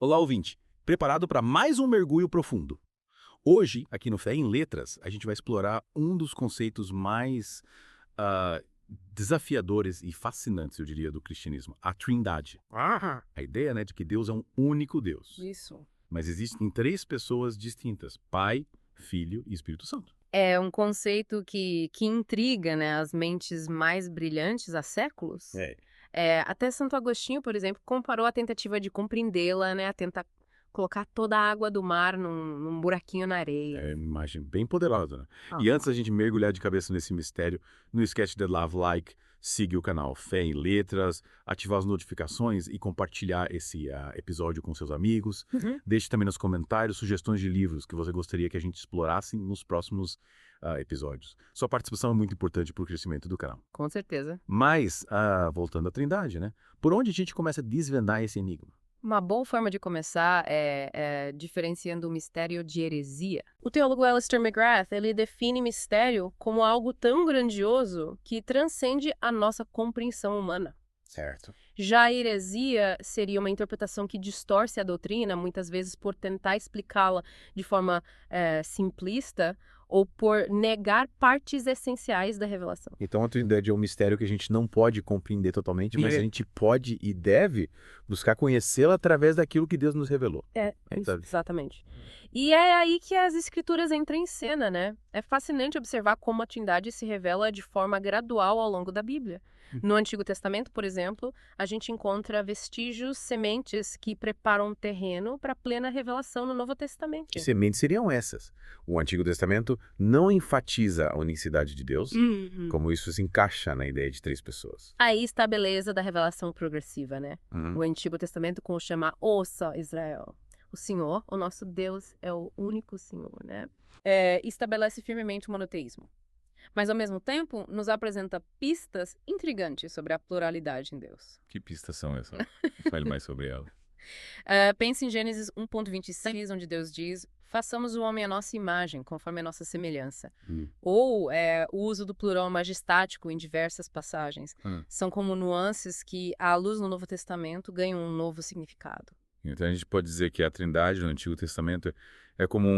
Olá, ouvinte. Preparado para mais um mergulho profundo? Hoje, aqui no Fé em Letras, a gente vai explorar um dos conceitos mais desafiadores e fascinantes, eu diria, do cristianismo, a Trindade. Ah, A ideia, né, de que Deus é um único Deus. isso. Mas existem três pessoas distintas: Pai, Filho e Espírito Santo. É um conceito que intriga, né, as mentes mais brilhantes há séculos. É. Até Santo Agostinho, por exemplo, comparou a tentativa de compreendê-la, né, a tentar colocar toda a água do mar num buraquinho na areia. É uma imagem bem poderosa, né? E Aham. antes da gente mergulhar de cabeça nesse mistério, não esquece de dar like, seguir o canal Fé em Letras, ativar as notificações e compartilhar esse episódio com seus amigos. Uhum. Deixe também nos comentários sugestões de livros que você gostaria que a gente explorasse nos próximos episódios. Sua participação é muito importante para o crescimento do canal. Com certeza. Mas, voltando à Trindade, né? Por onde a gente começa a desvendar esse enigma? Uma boa forma de começar é diferenciando o mistério de heresia. O teólogo Alistair McGrath, ele define mistério como algo tão grandioso que transcende a nossa compreensão humana. Certo. Já a heresia seria uma interpretação que distorce a doutrina, muitas vezes por tentar explicá-la de forma simplista ou por negar partes essenciais da revelação. Então a Trindade é um mistério que a gente não pode compreender totalmente, mas a gente pode e deve buscar conhecê-la através daquilo que Deus nos revelou. Isso, Sabe? exatamente. E é aí que as escrituras entram em cena, né? É fascinante observar como a Trindade se revela de forma gradual ao longo da Bíblia. No Antigo Testamento, por exemplo, a gente encontra vestígios, sementes que preparam o terreno para a plena revelação no Novo Testamento. Que sementes seriam essas? O Antigo Testamento não enfatiza a unicidade de Deus, como isso se encaixa na ideia de três pessoas. Aí está a beleza da revelação progressiva, né? Uhum. O Antigo Testamento com o chama Ouça, Israel. O Senhor, o nosso Deus, é o único Senhor, né? Estabelece firmemente o monoteísmo. Mas, ao mesmo tempo, nos apresenta pistas intrigantes sobre a pluralidade em Deus. Que pistas são essas? Fale mais sobre ela. Pense em Gênesis 1:26, onde Deus diz: façamos o homem à nossa imagem, conforme a nossa semelhança. Ou o uso do plural majestático em diversas passagens. São como nuances que, à luz do Novo Testamento, ganham um novo significado. Então a gente pode dizer que a Trindade no Antigo Testamento é como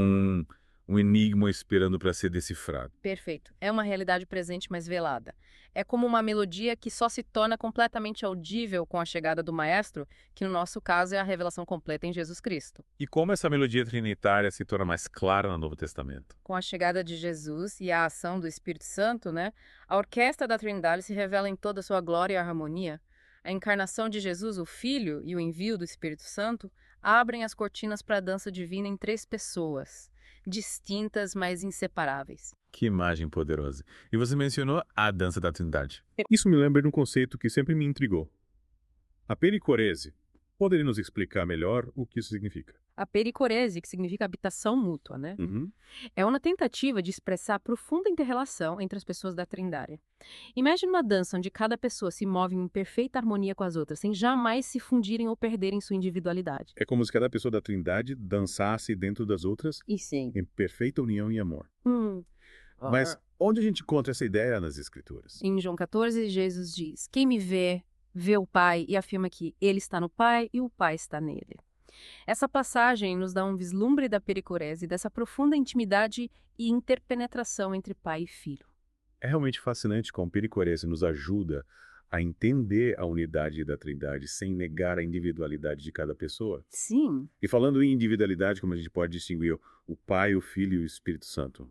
um enigma esperando para ser decifrado. Perfeito. É uma realidade presente, mas velada. É como uma melodia que só se torna completamente audível com a chegada do Maestro, que no nosso caso é a revelação completa em Jesus Cristo. E como essa melodia trinitária se torna mais clara no Novo Testamento? Com a chegada de Jesus e a ação do Espírito Santo, né, a orquestra da Trindade se revela em toda a sua glória e harmonia. A encarnação de Jesus, o Filho, e o envio do Espírito Santo abrem as cortinas para a dança divina em três pessoas, distintas, mas inseparáveis. Que imagem poderosa. E você mencionou a dança da Trindade. Isso me lembra de um conceito que sempre me intrigou. A pericorese. Poderia nos explicar melhor o que isso significa? A pericorese, que significa habitação mútua, né? É uma tentativa de expressar a profunda interrelação entre as pessoas da Trindade. Imagine uma dança onde cada pessoa se move em perfeita harmonia com as outras, sem jamais se fundirem ou perderem sua individualidade. É como se cada pessoa da Trindade dançasse dentro das outras E sim. em perfeita união e amor. Mas onde a gente encontra essa ideia nas Escrituras? Em João 14, Jesus diz: quem me vê, vê o Pai, e afirma que ele está no Pai e o Pai está nele. Essa passagem nos dá um vislumbre da pericorese, dessa profunda intimidade e interpenetração entre pai e filho. É realmente fascinante como a pericorese nos ajuda a entender a unidade da Trindade sem negar a individualidade de cada pessoa. Sim. E falando em individualidade, como a gente pode distinguir o Pai, o Filho e o Espírito Santo?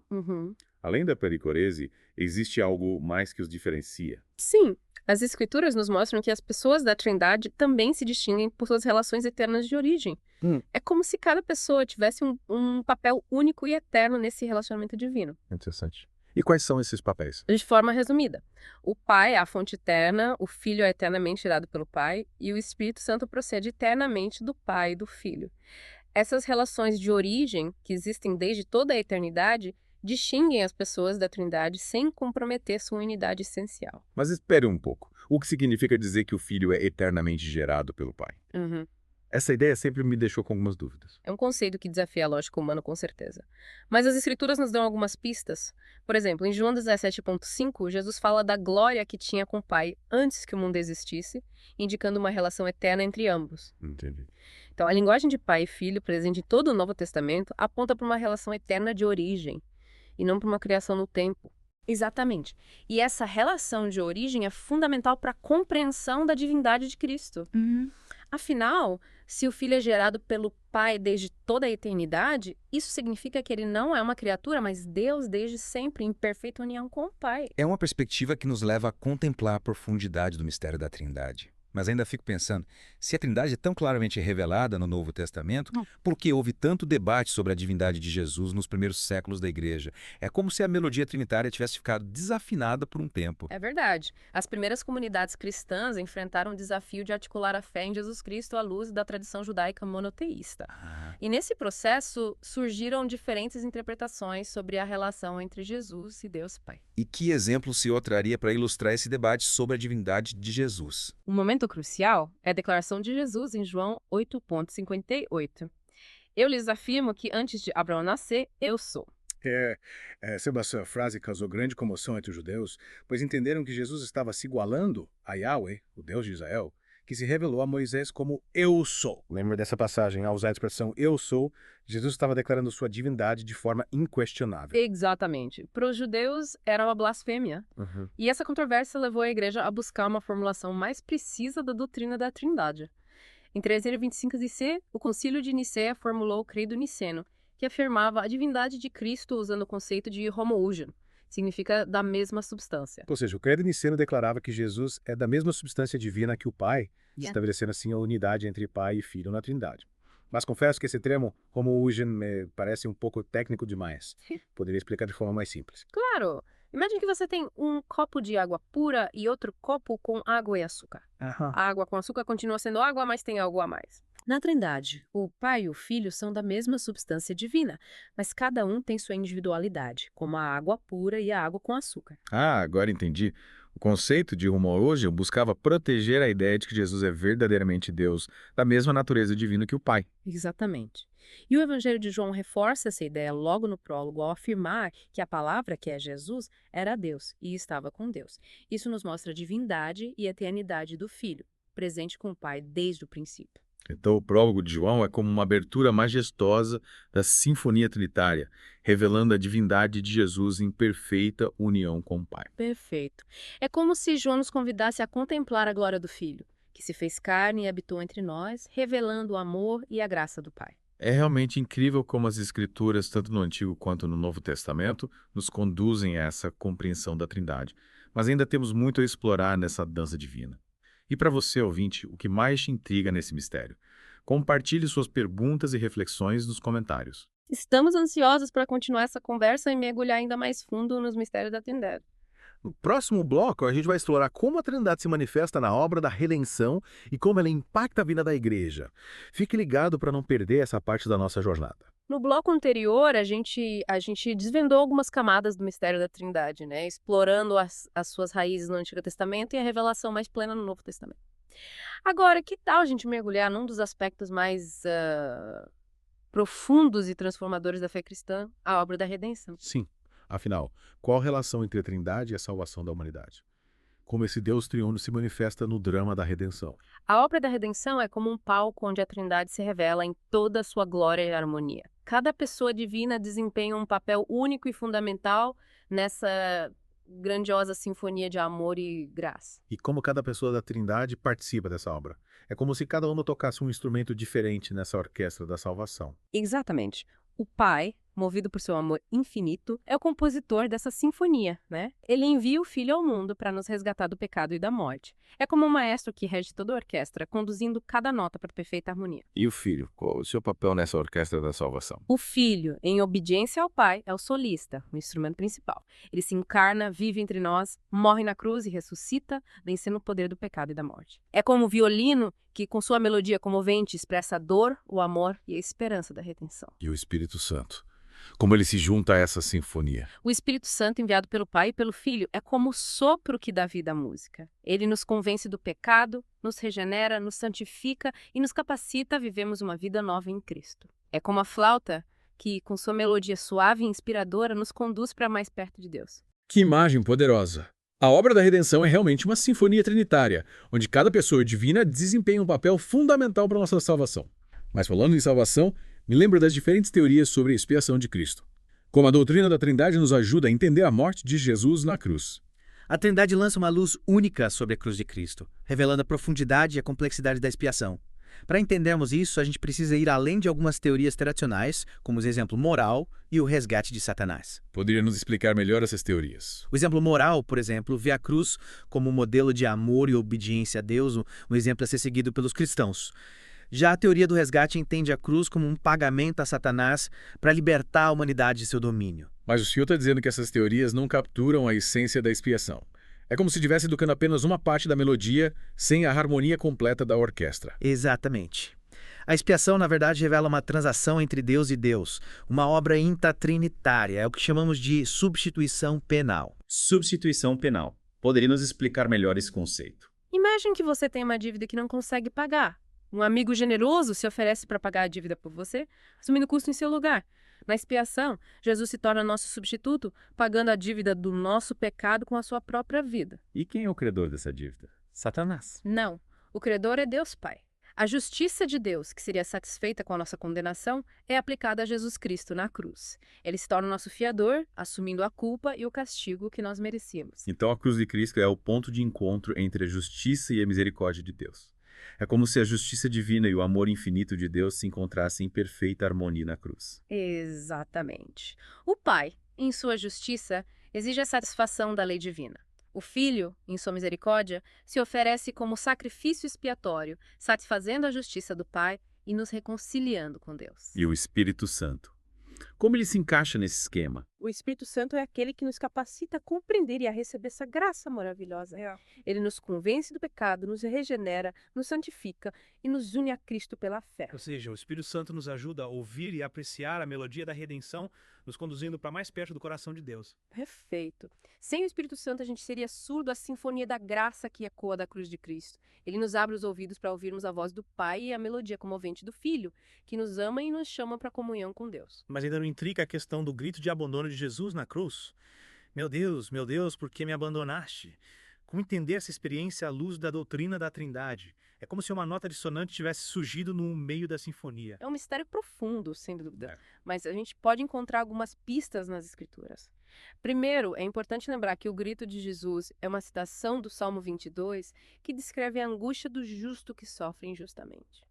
Além da pericorese, existe algo mais que os diferencia. Sim. As Escrituras nos mostram que as pessoas da Trindade também se distinguem por suas relações eternas de origem. É como se cada pessoa tivesse um papel único e eterno nesse relacionamento divino. Interessante. E quais são esses papéis? De forma resumida, o Pai é a fonte eterna, o Filho é eternamente gerado pelo Pai e o Espírito Santo procede eternamente do Pai e do Filho. Essas relações de origem, que existem desde toda a eternidade, distinguem as pessoas da Trindade sem comprometer sua unidade essencial. Mas espere um pouco. O que significa dizer que o Filho é eternamente gerado pelo Pai? Essa ideia sempre me deixou com algumas dúvidas. É um conceito que desafia a lógica humana, com certeza. Mas as Escrituras nos dão algumas pistas. Por exemplo, em João 17,5, Jesus fala da glória que tinha com o Pai antes que o mundo existisse, indicando uma relação eterna entre ambos. Entendi. Então, a linguagem de pai e filho, presente em todo o Novo Testamento, aponta para uma relação eterna de origem, e não para uma criação no tempo. Exatamente. E essa relação de origem é fundamental para a compreensão da divindade de Cristo. Afinal, se o filho é gerado pelo pai desde toda a eternidade, isso significa que ele não é uma criatura, mas Deus desde sempre, em perfeita união com o pai. É uma perspectiva que nos leva a contemplar a profundidade do mistério da Trindade. Mas ainda fico pensando, se a Trindade é tão claramente revelada no Novo Testamento, por que houve tanto debate sobre a divindade de Jesus nos primeiros séculos da Igreja? É como se a melodia trinitária tivesse ficado desafinada por um tempo. É verdade. As primeiras comunidades cristãs enfrentaram o desafio de articular a fé em Jesus Cristo à luz da tradição judaica monoteísta. E nesse processo surgiram diferentes interpretações sobre a relação entre Jesus e Deus Pai. E que exemplo o senhor traria para ilustrar esse debate sobre a divindade de Jesus? Um momento crucial é a declaração de Jesus em João 8,58. Eu lhes afirmo que antes de Abraão nascer, eu sou. Essa frase causou grande comoção entre os judeus, pois entenderam que Jesus estava se igualando a Yahweh, o Deus de Israel, que se revelou a Moisés como Eu Sou. Lembra dessa passagem? Ao usar a expressão Eu Sou, Jesus estava declarando sua divindade de forma inquestionável. Exatamente. Para os judeus, era uma blasfêmia. E essa controvérsia levou a igreja a buscar uma formulação mais precisa da doutrina da Trindade. Em 325 DC, o Concílio de Nicéia formulou o Credo Niceno, que afirmava a divindade de Cristo usando o conceito de homoousion, significa da mesma substância. Ou seja, o credo niceno declarava que Jesus é da mesma substância divina que o Pai, estabelecendo assim a unidade entre Pai e Filho na Trindade. Mas confesso que esse termo, homoousion, me parece um pouco técnico demais. Poderia explicar de forma mais simples. Claro! Imagine que você tem um copo de água pura e outro copo com água e açúcar. A água com açúcar continua sendo água, mas tem algo a mais. Na Trindade, o Pai e o Filho são da mesma substância divina, mas cada um tem sua individualidade, como a água pura e a água com açúcar. Agora entendi. O conceito de homoousion buscava proteger a ideia de que Jesus é verdadeiramente Deus, da mesma natureza divina que o Pai. Exatamente. E o Evangelho de João reforça essa ideia logo no prólogo ao afirmar que a palavra, que é Jesus, era Deus e estava com Deus. Isso nos mostra a divindade e a eternidade do Filho, presente com o Pai desde o princípio. Então, o prólogo de João é como uma abertura majestosa da sinfonia trinitária, revelando a divindade de Jesus em perfeita união com o Pai. Perfeito. É como se João nos convidasse a contemplar a glória do Filho, que se fez carne e habitou entre nós, revelando o amor e a graça do Pai. É realmente incrível como as Escrituras, tanto no Antigo quanto no Novo Testamento, nos conduzem a essa compreensão da Trindade. Mas ainda temos muito a explorar nessa dança divina. E para você, ouvinte, o que mais te intriga nesse mistério? Compartilhe suas perguntas e reflexões nos comentários. Estamos ansiosos para continuar essa conversa e mergulhar ainda mais fundo nos mistérios da Trindade. No próximo bloco, a gente vai explorar como a Trindade se manifesta na obra da redenção e como ela impacta a vida da igreja. Fique ligado para não perder essa parte da nossa jornada. No bloco anterior, a gente desvendou algumas camadas do mistério da Trindade, né? Explorando as suas raízes no Antigo Testamento e a revelação mais plena no Novo Testamento. Agora, que tal a gente mergulhar num dos aspectos mais profundos e transformadores da fé cristã, a obra da redenção? Sim. Afinal, qual a relação entre a Trindade e a salvação da humanidade? Como esse Deus triuno se manifesta no drama da redenção? A obra da redenção é como um palco onde a Trindade se revela em toda a sua glória e harmonia. Cada pessoa divina desempenha um papel único e fundamental nessa grandiosa sinfonia de amor e graça. E como cada pessoa da Trindade participa dessa obra? É como se cada uma tocasse um instrumento diferente nessa orquestra da salvação. Exatamente. O Pai, movido por seu amor infinito, é o compositor dessa sinfonia, né? Ele envia o Filho ao mundo para nos resgatar do pecado e da morte. É como um maestro que rege toda a orquestra, conduzindo cada nota para a perfeita harmonia. E o Filho? Qual o seu papel nessa orquestra da salvação? O Filho, em obediência ao Pai, é o solista, o instrumento principal. Ele se encarna, vive entre nós, morre na cruz e ressuscita, vencendo o poder do pecado e da morte. É como o violino que, com sua melodia comovente, expressa a dor, o amor e a esperança da redenção. E o Espírito Santo? Como ele se junta a essa sinfonia? O Espírito Santo, enviado pelo Pai e pelo Filho, é como o sopro que dá vida à música. Ele nos convence do pecado, nos regenera, nos santifica e nos capacita a vivermos uma vida nova em Cristo. É como a flauta que, com sua melodia suave e inspiradora, nos conduz para mais perto de Deus. Que imagem poderosa! A obra da redenção é realmente uma sinfonia trinitária, onde cada pessoa divina desempenha um papel fundamental para a nossa salvação. Mas falando em salvação, me lembro das diferentes teorias sobre a expiação de Cristo. Como a doutrina da Trindade nos ajuda a entender a morte de Jesus na cruz. A Trindade lança uma luz única sobre a cruz de Cristo, revelando a profundidade e a complexidade da expiação. Para entendermos isso, a gente precisa ir além de algumas teorias tradicionais, como o exemplo moral e o resgate de Satanás. Poderia nos explicar melhor essas teorias? O exemplo moral, por exemplo, vê a cruz como um modelo de amor e obediência a Deus, um exemplo a ser seguido pelos cristãos. Já a teoria do resgate entende a cruz como um pagamento a Satanás para libertar a humanidade de seu domínio. Mas o senhor está dizendo que essas teorias não capturam a essência da expiação. É como se estivesse tocando apenas uma parte da melodia, sem a harmonia completa da orquestra. Exatamente. A expiação, na verdade, revela uma transação entre Deus e Deus, uma obra intratrinitária, é o que chamamos de substituição penal. Substituição penal. Poderia nos explicar melhor esse conceito? Imagine que você tem uma dívida que não consegue pagar. Um amigo generoso se oferece para pagar a dívida por você, assumindo o custo em seu lugar. Na expiação, Jesus se torna nosso substituto, pagando a dívida do nosso pecado com a sua própria vida. E quem é o credor dessa dívida? Satanás. Não, o credor é Deus Pai. A justiça de Deus, que seria satisfeita com a nossa condenação, é aplicada a Jesus Cristo na cruz. Ele se torna o nosso fiador, assumindo a culpa e o castigo que nós merecíamos. Então a cruz de Cristo é o ponto de encontro entre a justiça e a misericórdia de Deus. É como se a justiça divina e o amor infinito de Deus se encontrassem em perfeita harmonia na cruz. Exatamente. O Pai, em sua justiça, exige a satisfação da lei divina. O Filho, em sua misericórdia, se oferece como sacrifício expiatório, satisfazendo a justiça do Pai e nos reconciliando com Deus. E o Espírito Santo. Como ele se encaixa nesse esquema? O Espírito Santo é aquele que nos capacita a compreender e a receber essa graça maravilhosa. Ele nos convence do pecado, nos regenera, nos santifica e nos une a Cristo pela fé. Ou seja, o Espírito Santo nos ajuda a ouvir e apreciar a melodia da redenção, nos conduzindo para mais perto do coração de Deus. Perfeito. Sem o Espírito Santo, a gente seria surdo à sinfonia da graça que ecoa da cruz de Cristo. Ele nos abre os ouvidos para ouvirmos a voz do Pai e a melodia comovente do Filho, que nos ama e nos chama para a comunhão com Deus. Mas ainda não intriga a questão do grito de abandono de Jesus na cruz? Meu Deus, por que me abandonaste? Como entender essa experiência à luz da doutrina da Trindade? É como se uma nota dissonante tivesse surgido no meio da sinfonia. É um mistério profundo, sem dúvida, mas a gente pode encontrar algumas pistas nas Escrituras. Primeiro, é importante lembrar que o grito de Jesus é uma citação do Salmo 22, que descreve a angústia do justo que sofre injustamente.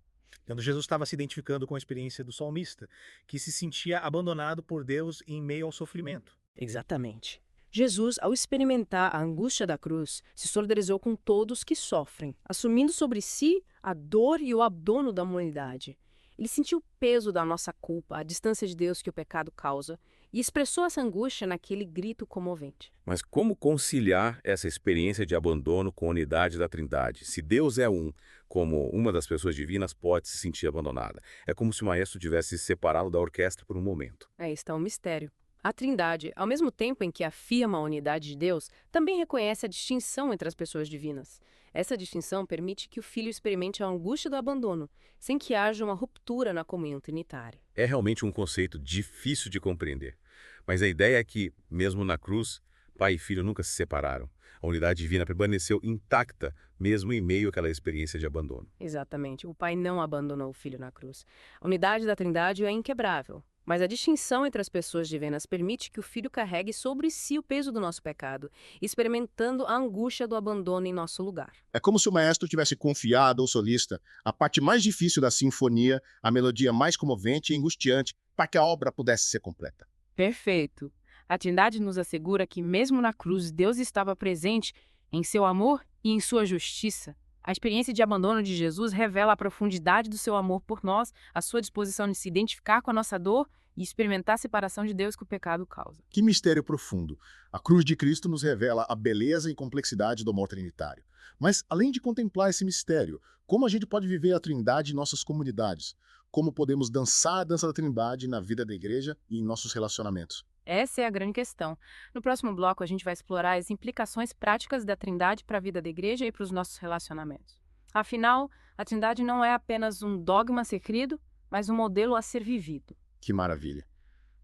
Quando Jesus estava se identificando com a experiência do salmista, que se sentia abandonado por Deus em meio ao sofrimento. Exatamente. Jesus, ao experimentar a angústia da cruz, se solidarizou com todos que sofrem, assumindo sobre si a dor e o abandono da humanidade. Ele sentiu o peso da nossa culpa, a distância de Deus que o pecado causa, e expressou essa angústia naquele grito comovente. Mas como conciliar essa experiência de abandono com a unidade da Trindade? Se Deus é um, como uma das pessoas divinas pode se sentir abandonada. É como se o maestro tivesse se separado da orquestra por um momento. Aí está um mistério. A Trindade, ao mesmo tempo em que afirma a unidade de Deus, também reconhece a distinção entre as pessoas divinas. Essa distinção permite que o Filho experimente a angústia do abandono, sem que haja uma ruptura na comunhão trinitária. É realmente um conceito difícil de compreender. Mas a ideia é que, mesmo na cruz, pai e filho nunca se separaram. A unidade divina permaneceu intacta, mesmo em meio àquela experiência de abandono. Exatamente. O Pai não abandonou o Filho na cruz. A unidade da Trindade é inquebrável. Mas a distinção entre as pessoas divinas permite que o Filho carregue sobre si o peso do nosso pecado, experimentando a angústia do abandono em nosso lugar. É como se o maestro tivesse confiado ao solista a parte mais difícil da sinfonia, a melodia mais comovente e angustiante, para que a obra pudesse ser completa. Perfeito. A Trindade nos assegura que, mesmo na cruz, Deus estava presente em seu amor e em sua justiça. A experiência de abandono de Jesus revela a profundidade do seu amor por nós, a sua disposição de se identificar com a nossa dor e experimentar a separação de Deus que o pecado causa. Que mistério profundo! A cruz de Cristo nos revela a beleza e complexidade do amor trinitário. Mas, além de contemplar esse mistério, como a gente pode viver a Trindade em nossas comunidades? Como podemos dançar a dança da Trindade na vida da igreja e em nossos relacionamentos? Essa é a grande questão. No próximo bloco, a gente vai explorar as implicações práticas da Trindade para a vida da igreja e para os nossos relacionamentos. Afinal, a Trindade não é apenas um dogma a ser crido, mas um modelo a ser vivido. Que maravilha!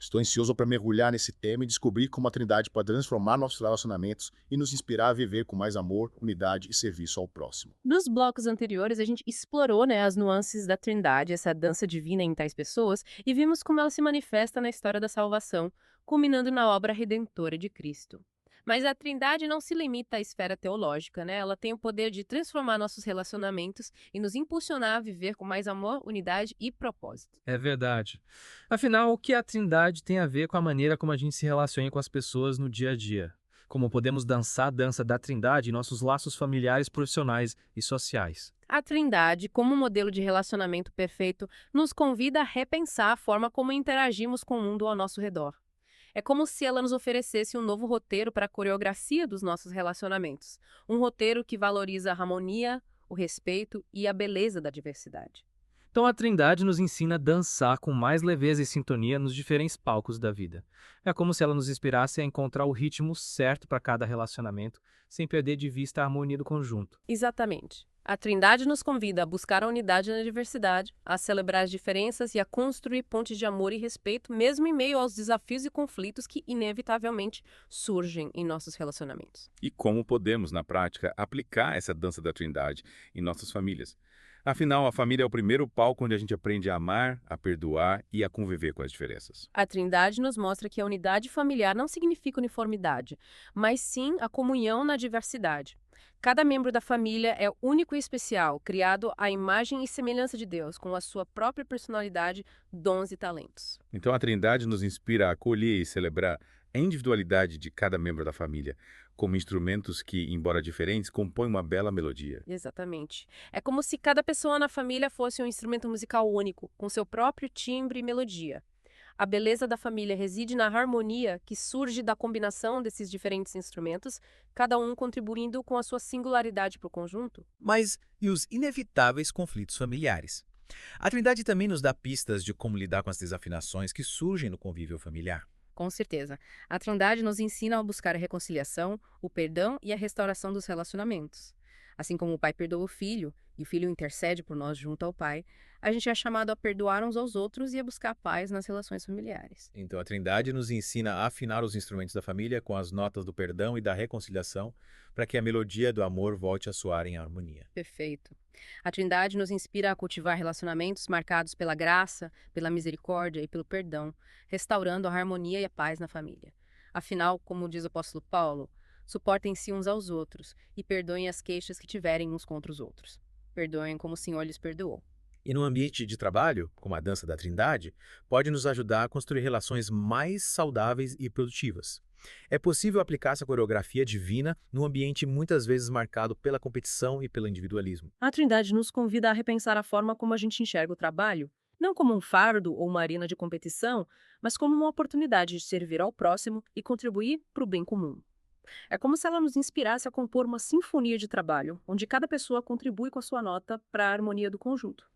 Estou ansioso para mergulhar nesse tema e descobrir como a Trindade pode transformar nossos relacionamentos e nos inspirar a viver com mais amor, unidade e serviço ao próximo. Nos blocos anteriores, a gente explorou, né, as nuances da Trindade, essa dança divina em tais pessoas, e vimos como ela se manifesta na história da salvação, culminando na obra redentora de Cristo. Mas a Trindade não se limita à esfera teológica, né? Ela tem o poder de transformar nossos relacionamentos e nos impulsionar a viver com mais amor, unidade e propósito. É verdade. Afinal, o que a Trindade tem a ver com a maneira como a gente se relaciona com as pessoas no dia a dia? Como podemos dançar a dança da Trindade em nossos laços familiares, profissionais e sociais? A Trindade, como modelo de relacionamento perfeito, nos convida a repensar a forma como interagimos com o mundo ao nosso redor. É como se ela nos oferecesse um novo roteiro para a coreografia dos nossos relacionamentos. Um roteiro que valoriza a harmonia, o respeito e a beleza da diversidade. Então a Trindade nos ensina a dançar com mais leveza e sintonia nos diferentes palcos da vida. É como se ela nos inspirasse a encontrar o ritmo certo para cada relacionamento, sem perder de vista a harmonia do conjunto. Exatamente. A Trindade nos convida a buscar a unidade na diversidade, a celebrar as diferenças e a construir pontes de amor e respeito, mesmo em meio aos desafios e conflitos que inevitavelmente surgem em nossos relacionamentos. E como podemos, na prática, aplicar essa dança da Trindade em nossas famílias? Afinal, a família é o primeiro palco onde a gente aprende a amar, a perdoar e a conviver com as diferenças. A Trindade nos mostra que a unidade familiar não significa uniformidade, mas sim a comunhão na diversidade. Cada membro da família é único e especial, criado à imagem e semelhança de Deus, com a sua própria personalidade, dons e talentos. Então a Trindade nos inspira a acolher e celebrar a individualidade de cada membro da família, como instrumentos que, embora diferentes, compõem uma bela melodia. Exatamente. É como se cada pessoa na família fosse um instrumento musical único, com seu próprio timbre e melodia. A beleza da família reside na harmonia que surge da combinação desses diferentes instrumentos, cada um contribuindo com a sua singularidade para o conjunto. Mas e os inevitáveis conflitos familiares? A Trindade também nos dá pistas de como lidar com as desafinações que surgem no convívio familiar. Com certeza. A Trindade nos ensina a buscar a reconciliação, o perdão e a restauração dos relacionamentos. Assim como o pai perdoa o filho e o filho intercede por nós junto ao pai, a gente é chamado a perdoar uns aos outros e a buscar paz nas relações familiares. Então a Trindade nos ensina a afinar os instrumentos da família com as notas do perdão e da reconciliação, para que a melodia do amor volte a soar em harmonia. Perfeito. A Trindade nos inspira a cultivar relacionamentos marcados pela graça, pela misericórdia e pelo perdão, restaurando a harmonia e a paz na família. Afinal, como diz o apóstolo Paulo, suportem-se uns aos outros e perdoem as queixas que tiverem uns contra os outros. Perdoem como o Senhor lhes perdoou. E no ambiente de trabalho, como a dança da Trindade, pode nos ajudar a construir relações mais saudáveis e produtivas. É possível aplicar essa coreografia divina num ambiente muitas vezes marcado pela competição e pelo individualismo. A Trindade nos convida a repensar a forma como a gente enxerga o trabalho, não como um fardo ou uma arena de competição, mas como uma oportunidade de servir ao próximo e contribuir para o bem comum. É como se ela nos inspirasse a compor uma sinfonia de trabalho, onde cada pessoa contribui com a sua nota para a harmonia do conjunto.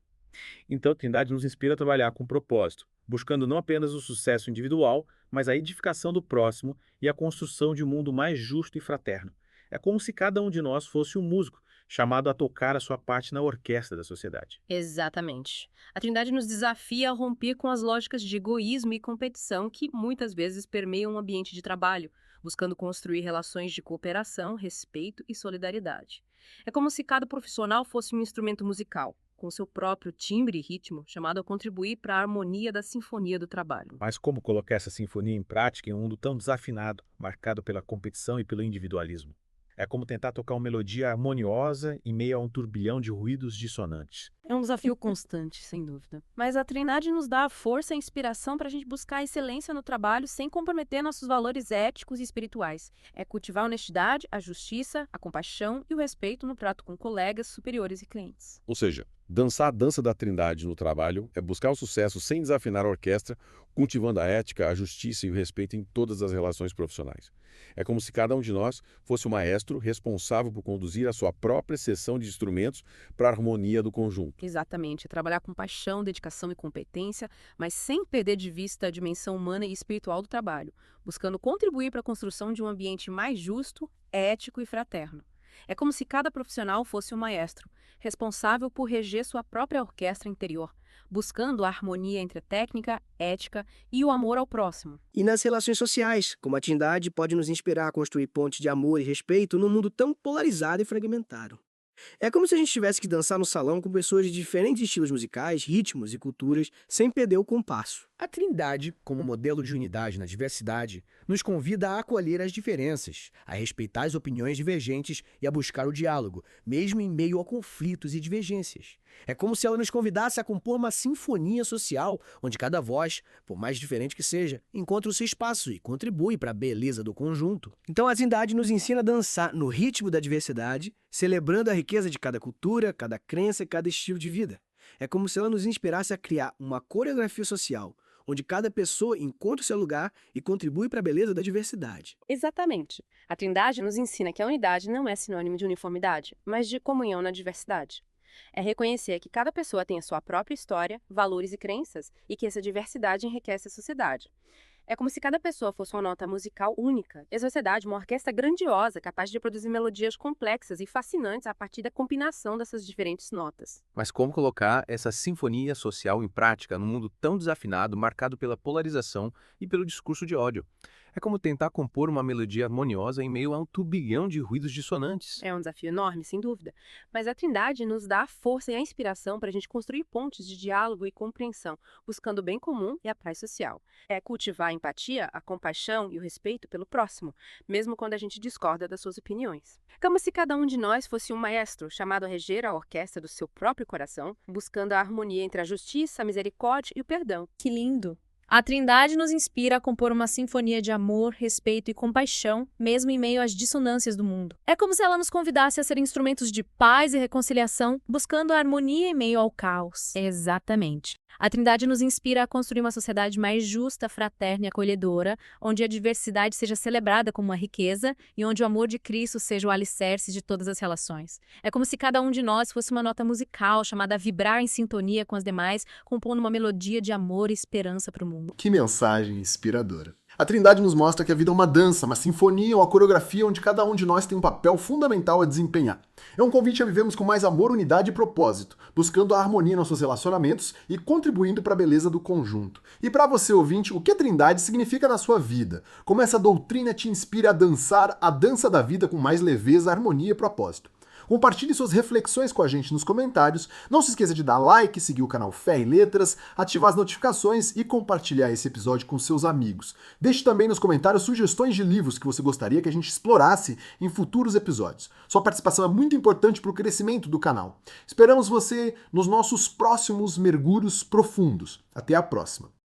Então, a Trindade nos inspira a trabalhar com propósito, buscando não apenas o sucesso individual, mas a edificação do próximo e a construção de um mundo mais justo e fraterno. É como se cada um de nós fosse um músico, chamado a tocar a sua parte na orquestra da sociedade. Exatamente. A Trindade nos desafia a romper com as lógicas de egoísmo e competição que muitas vezes permeiam o ambiente de trabalho, buscando construir relações de cooperação, respeito e solidariedade. É como se cada profissional fosse um instrumento musical, com seu próprio timbre e ritmo, chamado a contribuir para a harmonia da sinfonia do trabalho. Mas como colocar essa sinfonia em prática em um mundo tão desafinado, marcado pela competição e pelo individualismo? É como tentar tocar uma melodia harmoniosa em meio a um turbilhão de ruídos dissonantes. É um desafio constante, sem dúvida. Mas a Trindade nos dá a força e a inspiração para a gente buscar a excelência no trabalho sem comprometer nossos valores éticos e espirituais. É cultivar a honestidade, a justiça, a compaixão e o respeito no trato com colegas, superiores e clientes. Ou seja, dançar a dança da Trindade no trabalho é buscar o sucesso sem desafinar a orquestra, cultivando a ética, a justiça e o respeito em todas as relações profissionais. É como se cada um de nós fosse o maestro responsável por conduzir a sua própria seção de instrumentos para a harmonia do conjunto. Exatamente. Trabalhar com paixão, dedicação e competência, mas sem perder de vista a dimensão humana e espiritual do trabalho, buscando contribuir para a construção de um ambiente mais justo, ético e fraterno. É como se cada profissional fosse um maestro, responsável por reger sua própria orquestra interior, buscando a harmonia entre a técnica, ética e o amor ao próximo. E nas relações sociais, como a Trindade pode nos inspirar a construir pontes de amor e respeito num mundo tão polarizado e fragmentado. É como se a gente tivesse que dançar no salão com pessoas de diferentes estilos musicais, ritmos e culturas, sem perder o compasso. A Trindade, como modelo de unidade na diversidade, nos convida a acolher as diferenças, a respeitar as opiniões divergentes e a buscar o diálogo, mesmo em meio a conflitos e divergências. É como se ela nos convidasse a compor uma sinfonia social, onde cada voz, por mais diferente que seja, encontra o seu espaço e contribui para a beleza do conjunto. Então a Trindade nos ensina a dançar no ritmo da diversidade, celebrando a riqueza de cada cultura, cada crença e cada estilo de vida. É como se ela nos inspirasse a criar uma coreografia social, onde cada pessoa encontra o seu lugar e contribui para a beleza da diversidade. Exatamente. A Trindade nos ensina que a unidade não é sinônimo de uniformidade, mas de comunhão na diversidade. É reconhecer que cada pessoa tem a sua própria história, valores e crenças, e que essa diversidade enriquece a sociedade. É como se cada pessoa fosse uma nota musical única, e a sociedade uma orquestra grandiosa, capaz de produzir melodias complexas e fascinantes a partir da combinação dessas diferentes notas. Mas como colocar essa sinfonia social em prática num mundo tão desafinado, marcado pela polarização e pelo discurso de ódio? É como tentar compor uma melodia harmoniosa em meio a um turbilhão de ruídos dissonantes. É um desafio enorme, sem dúvida. Mas a Trindade nos dá a força e a inspiração para a gente construir pontes de diálogo e compreensão, buscando o bem comum e a paz social. É cultivar a empatia, a compaixão e o respeito pelo próximo, mesmo quando a gente discorda das suas opiniões. Como se cada um de nós fosse um maestro, chamado a reger a orquestra do seu próprio coração, buscando a harmonia entre a justiça, a misericórdia e o perdão. Que lindo! A Trindade nos inspira a compor uma sinfonia de amor, respeito e compaixão, mesmo em meio às dissonâncias do mundo. É como se ela nos convidasse a ser instrumentos de paz e reconciliação, buscando a harmonia em meio ao caos. Exatamente. A Trindade nos inspira a construir uma sociedade mais justa, fraterna e acolhedora, onde a diversidade seja celebrada como uma riqueza e onde o amor de Cristo seja o alicerce de todas as relações. É como se cada um de nós fosse uma nota musical chamada a vibrar em sintonia com as demais, compondo uma melodia de amor e esperança para o mundo. Que mensagem inspiradora. A Trindade nos mostra que a vida é uma dança, uma sinfonia ou uma coreografia onde cada um de nós tem um papel fundamental a desempenhar. É um convite a vivermos com mais amor, unidade e propósito, buscando a harmonia nos nossos relacionamentos e contribuindo para a beleza do conjunto. E para você, ouvinte, o que a Trindade significa na sua vida? Como essa doutrina te inspira a dançar a dança da vida com mais leveza, harmonia e propósito? Compartilhe suas reflexões com a gente nos comentários. Não se esqueça de dar like, seguir o canal Fé e Letras, ativar as notificações e compartilhar esse episódio com seus amigos. Deixe também nos comentários sugestões de livros que você gostaria que a gente explorasse em futuros episódios. Sua participação é muito importante para o crescimento do canal. Esperamos você nos nossos próximos mergulhos profundos. Até a próxima!